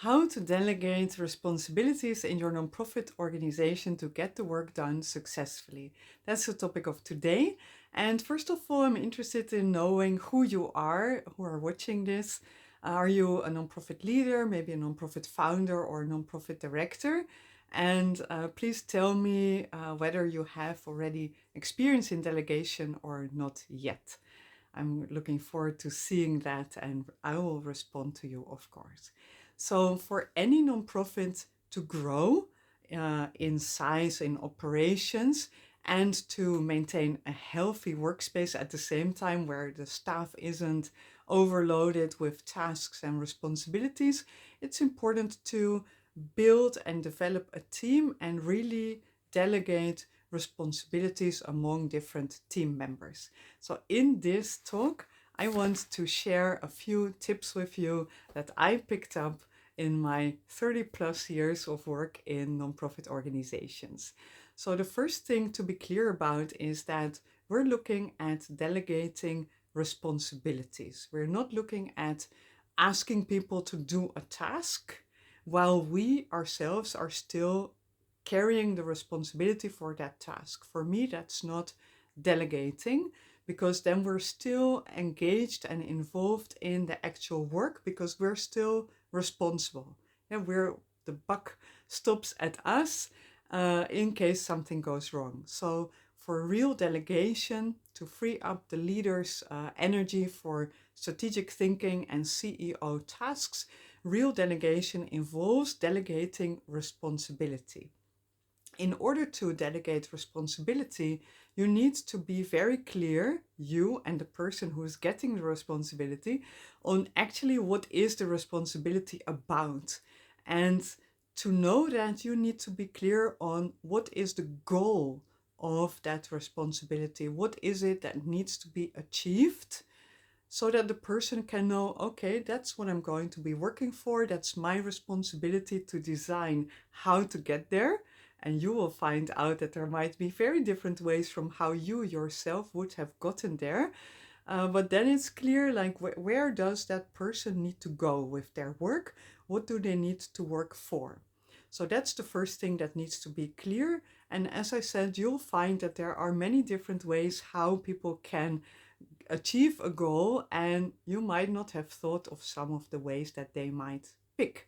How to delegate responsibilities in your nonprofit organization to get the work done successfully. That's the topic of today. And first of all, I'm interested in knowing who you are, who are watching this. Are you a nonprofit leader, maybe a nonprofit founder or a nonprofit director? And please tell me whether you have already experience in delegation or not yet. I'm looking forward to seeing that and I will respond to you, of course. So, for any nonprofit to grow in size, in operations, and to maintain a healthy workspace at the same time where the staff isn't overloaded with tasks and responsibilities, it's important to build and develop a team and really delegate responsibilities among different team members. So, in this talk, I want to share a few tips with you that I picked up in my 30 plus years of work in nonprofit organizations. So, the first thing to be clear about is that we're looking at delegating responsibilities. We're not looking at asking people to do a task while we ourselves are still carrying the responsibility for that task. For me, that's not delegating because then we're still engaged and involved in the actual work because we're still responsible. Yeah, the buck stops at us in case something goes wrong. So for real delegation to free up the leader's energy for strategic thinking and CEO tasks, real delegation involves delegating responsibility. In order to delegate responsibility, you need to be very clear, you and the person who is getting the responsibility, on actually what is the responsibility about. And to know that, you need to be clear on what is the goal of that responsibility. What is it that needs to be achieved? So that the person can know, okay, that's what I'm going to be working for. That's my responsibility to design how to get there. And you will find out that there might be very different ways from how you yourself would have gotten there. But then it's clear, like, where does that person need to go with their work? What do they need to work for? So that's the first thing that needs to be clear. And as I said, you'll find that there are many different ways how people can achieve a goal, and you might not have thought of some of the ways that they might pick.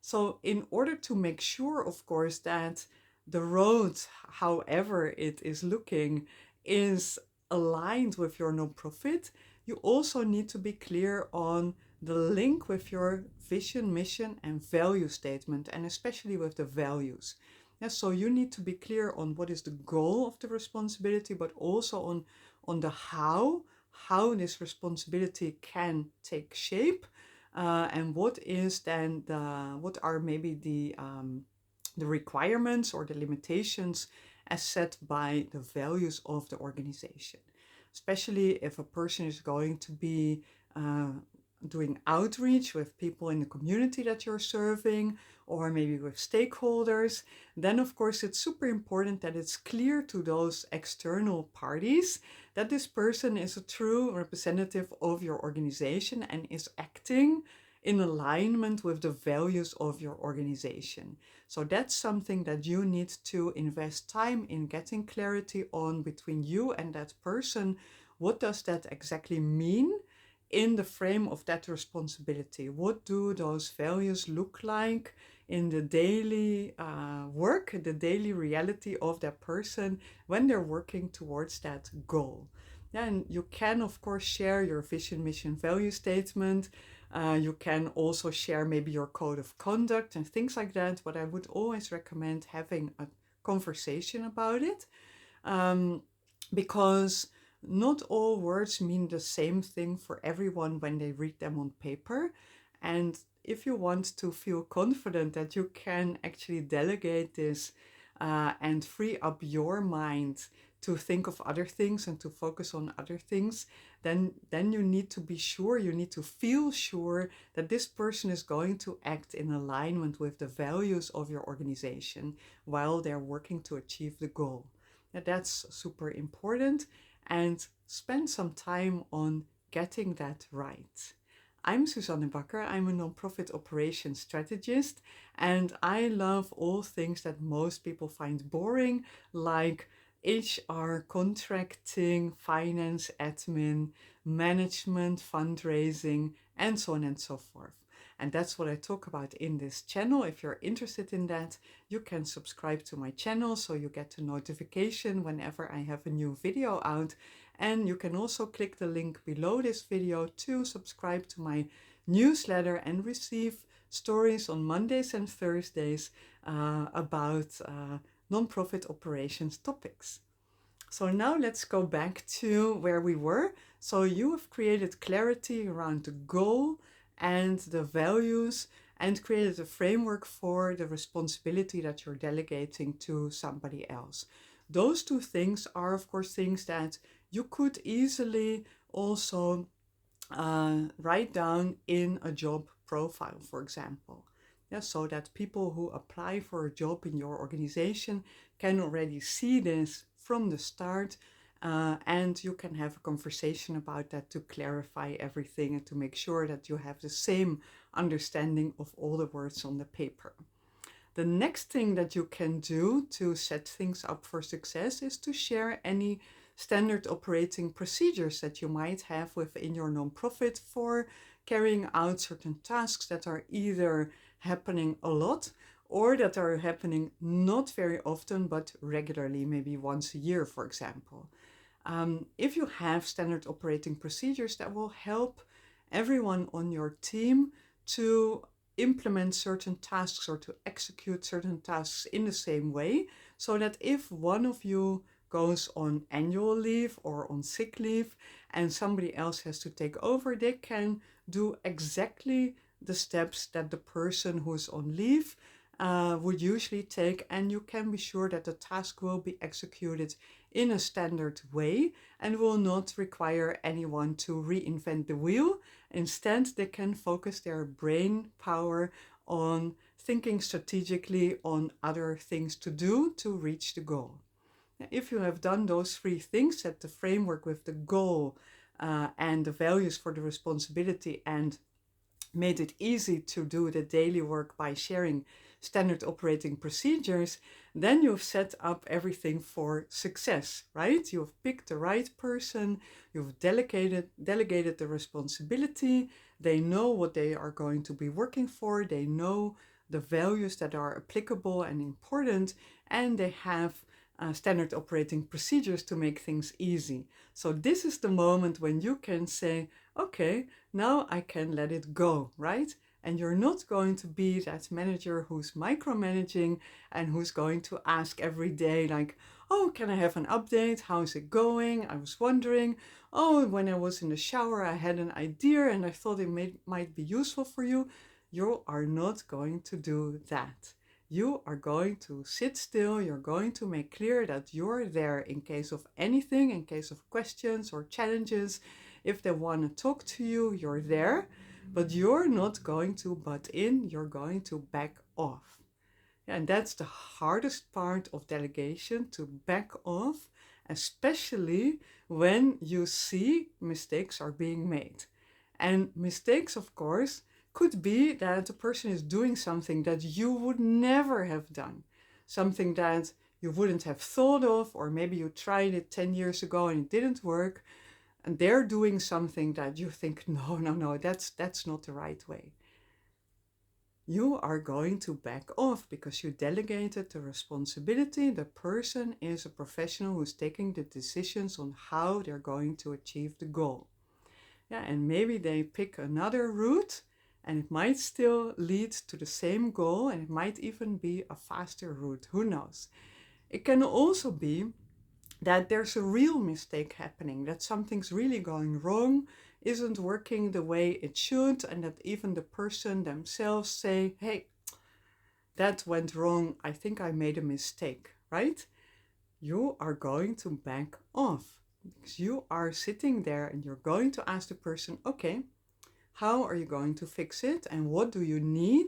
So, in order to make sure, of course, that the road, however it is looking, is aligned with your nonprofit, you also need to be clear on the link with your vision, mission, and value statement, and especially with the values. Yeah, so you need to be clear on what is the goal of the responsibility, but also on the how this responsibility can take shape, and what are maybe the requirements or the limitations as set by the values of the organization. Especially if a person is going to be doing outreach with people in the community that you're serving, or maybe with stakeholders, then of course it's super important that it's clear to those external parties that this person is a true representative of your organization and is acting in alignment with the values of your organization. So that's something that you need to invest time in getting clarity on between you and that person. What does that exactly mean in the frame of that responsibility? What do those values look like in the daily work, the daily reality of that person when they're working towards that goal? And you can, of course, share your vision, mission, value statement. You can also share maybe your code of conduct and things like that. But I would always recommend having a conversation about it, um, because not all words mean the same thing for everyone when they read them on paper. And if you want to feel confident that you can actually delegate this and free up your mind to think of other things and to focus on other things, then you need to be sure, you need to feel sure that this person is going to act in alignment with the values of your organization while they're working to achieve the goal. Now, that's super important, and spend some time on getting that right. I'm Suzanne Bakker. I'm a nonprofit operations strategist, and I love all things that most people find boring, like HR, contracting, finance, admin, management, fundraising, and so on and so forth. And that's what I talk about in this channel. If you're interested in that, you can subscribe to my channel so you get a notification whenever I have a new video out. And you can also click the link below this video to subscribe to my newsletter and receive stories on Mondays and Thursdays about nonprofit operations topics. So now let's go back to where we were. So you have created clarity around the goal and the values and created a framework for the responsibility that you're delegating to somebody else. Those two things are, of course, things that you could easily also write down in a job profile, for example. Yeah, so that people who apply for a job in your organization can already see this from the start, and you can have a conversation about that to clarify everything and to make sure that you have the same understanding of all the words on the paper. The next thing that you can do to set things up for success is to share any standard operating procedures that you might have within your nonprofit for carrying out certain tasks that are either happening a lot or that are happening not very often but regularly, maybe once a year, for example. If you have standard operating procedures, that will help everyone on your team to implement certain tasks or to execute certain tasks in the same way, so that if one of you goes on annual leave or on sick leave and somebody else has to take over, they can do exactly the steps that the person who's on leave would usually take, and you can be sure that the task will be executed in a standard way and will not require anyone to reinvent the wheel. Instead, they can focus their brain power on thinking strategically on other things to do to reach the goal. If you have done those three things, set the framework with the goal and the values for the responsibility, and made it easy to do the daily work by sharing standard operating procedures, then you've set up everything for success, right? You've picked the right person, you've delegated the responsibility, they know what they are going to be working for, they know the values that are applicable and important, and they have standard operating procedures to make things easy. So this is the moment when you can say, okay, now I can let it go, right? And you're not going to be that manager who's micromanaging and who's going to ask every day, like, oh, can I have an update? How's it going? I was wondering. Oh, when I was in the shower, I had an idea and I thought it might be useful for you. You are not going to do that. You are going to sit still. You're going to make clear that you're there in case of anything, in case of questions or challenges. If they want to talk to you, you're there, but you're not going to butt in. You're going to back off. And that's the hardest part of delegation, to back off, especially when you see mistakes are being made. And mistakes, of course, could be that the person is doing something that you would never have done, something that you wouldn't have thought of, or maybe you tried it 10 years ago and it didn't work, and they're doing something that you think, no, that's not the right way. You are going to back off because you delegated the responsibility. The person is a professional who's taking the decisions on how they're going to achieve the goal. Yeah, and maybe they pick another route and it might still lead to the same goal, and it might even be a faster route. Who knows? It can also be that there's a real mistake happening, that something's really going wrong, isn't working the way it should, and that even the person themselves say, hey, that went wrong, I think I made a mistake, right? You are going to back off because you are sitting there and you're going to ask the person, okay, how are you going to fix it? And what do you need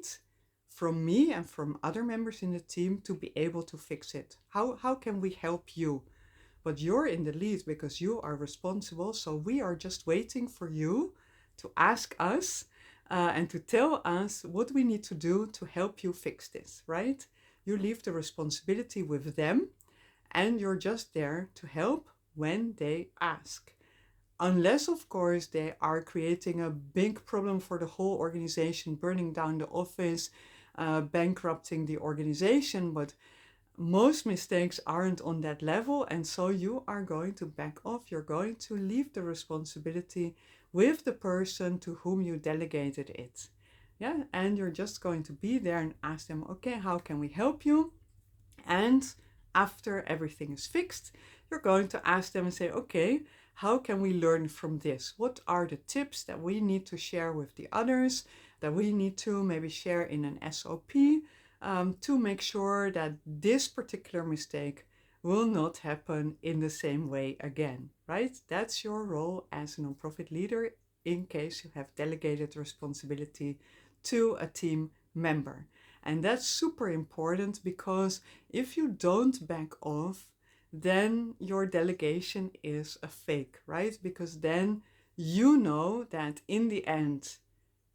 from me and from other members in the team to be able to fix it? How can we help you? But you're in the lead because you are responsible. So we are just waiting for you to ask us and to tell us what we need to do to help you fix this, right? You leave the responsibility with them, and you're just there to help when they ask. Unless, of course, they are creating a big problem for the whole organization, burning down the office, bankrupting the organization. But most mistakes aren't on that level, and so you are going to back off. You're going to leave the responsibility with the person to whom you delegated it. Yeah, and you're just going to be there and ask them, okay, how can we help you? And after everything is fixed, you're going to ask them and say, okay, how can we learn from this? What are the tips that we need to share with the others, that we need to maybe share in an SOP, to make sure that this particular mistake will not happen in the same way again, right? That's your role as a nonprofit leader in case you have delegated responsibility to a team member. And that's super important, because if you don't back off, then your delegation is a fake, right? Because then you know that in the end,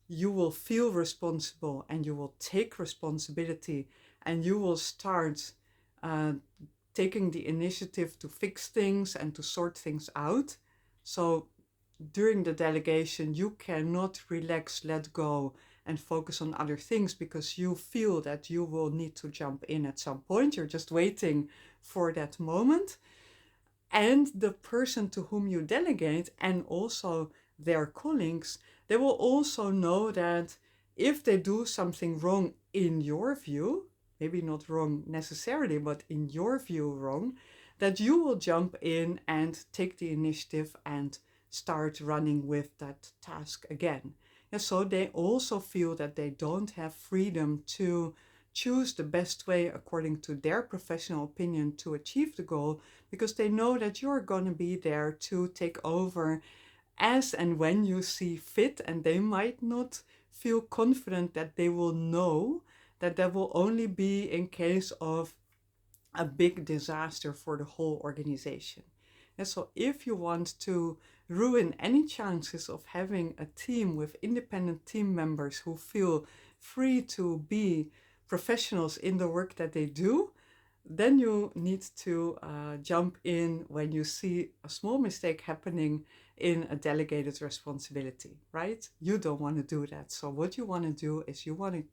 you will feel responsible and you will take responsibility, and you will start uh, taking the initiative to fix things and to sort things out. So during the delegation, you cannot relax, let go, and focus on other things, because you feel that you will need to jump in at some point. You're just waiting for that moment. And the person to whom you delegate, and also their colleagues, they will also know that if they do something wrong in your view, maybe not wrong necessarily, but in your view wrong, that you will jump in and take the initiative and start running with that task again. And so they also feel that they don't have freedom to choose the best way according to their professional opinion to achieve the goal, because they know that you're going to be there to take over as and when you see fit, and they might not feel confident that they will know that that will only be in case of a big disaster for the whole organization. And so if you want to ruin any chances of having a team with independent team members who feel free to be professionals in the work that they do, then you need to jump in when you see a small mistake happening in a delegated responsibility, right? You don't want to do that. So what you want to do is you want to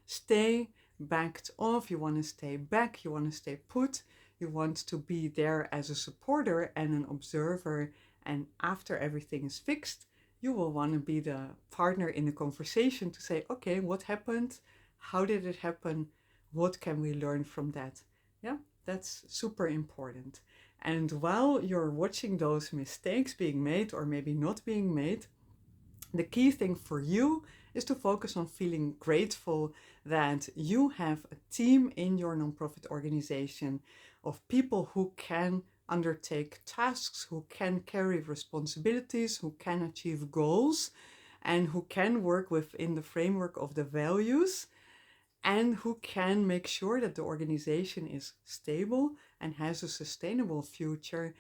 stay backed off, you want to stay back, you want to stay put, you want to be there as a supporter and an observer. And after everything is fixed, you will want to be the partner in the conversation to say, okay, what happened? How did it happen? What can we learn from that? Yeah, that's super important. And while you're watching those mistakes being made or maybe not being made, the key thing for you is to focus on feeling grateful that you have a team in your nonprofit organization of people who can undertake tasks, who can carry responsibilities, who can achieve goals, and who can work within the framework of the values, and who can make sure that the organization is stable and has a sustainable future,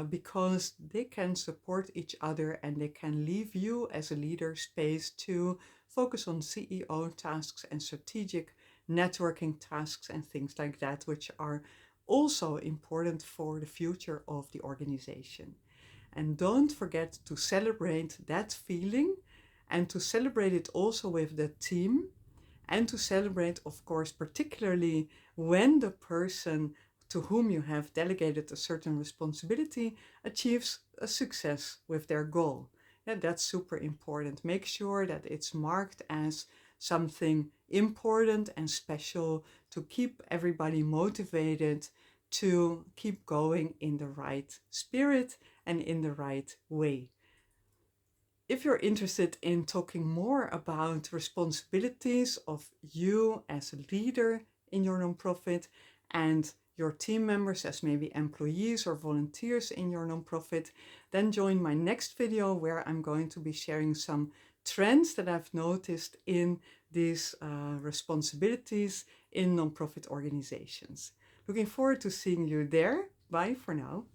because they can support each other and they can leave you as a leader space to focus on CEO tasks and strategic networking tasks and things like that, which are also important for the future of the organization. And don't forget to celebrate that feeling, and to celebrate it also with the team, and to celebrate, of course, particularly when the person to whom you have delegated a certain responsibility achieves a success with their goal. Yeah, that's super important. Make sure that it's marked as something important and special to keep everybody motivated to keep going in the right spirit and in the right way. If you're interested in talking more about responsibilities of you as a leader in your nonprofit and your team members as maybe employees or volunteers in your nonprofit, then join my next video where I'm going to be sharing some trends that I've noticed in these responsibilities in nonprofit organizations. Looking forward to seeing you there. Bye for now.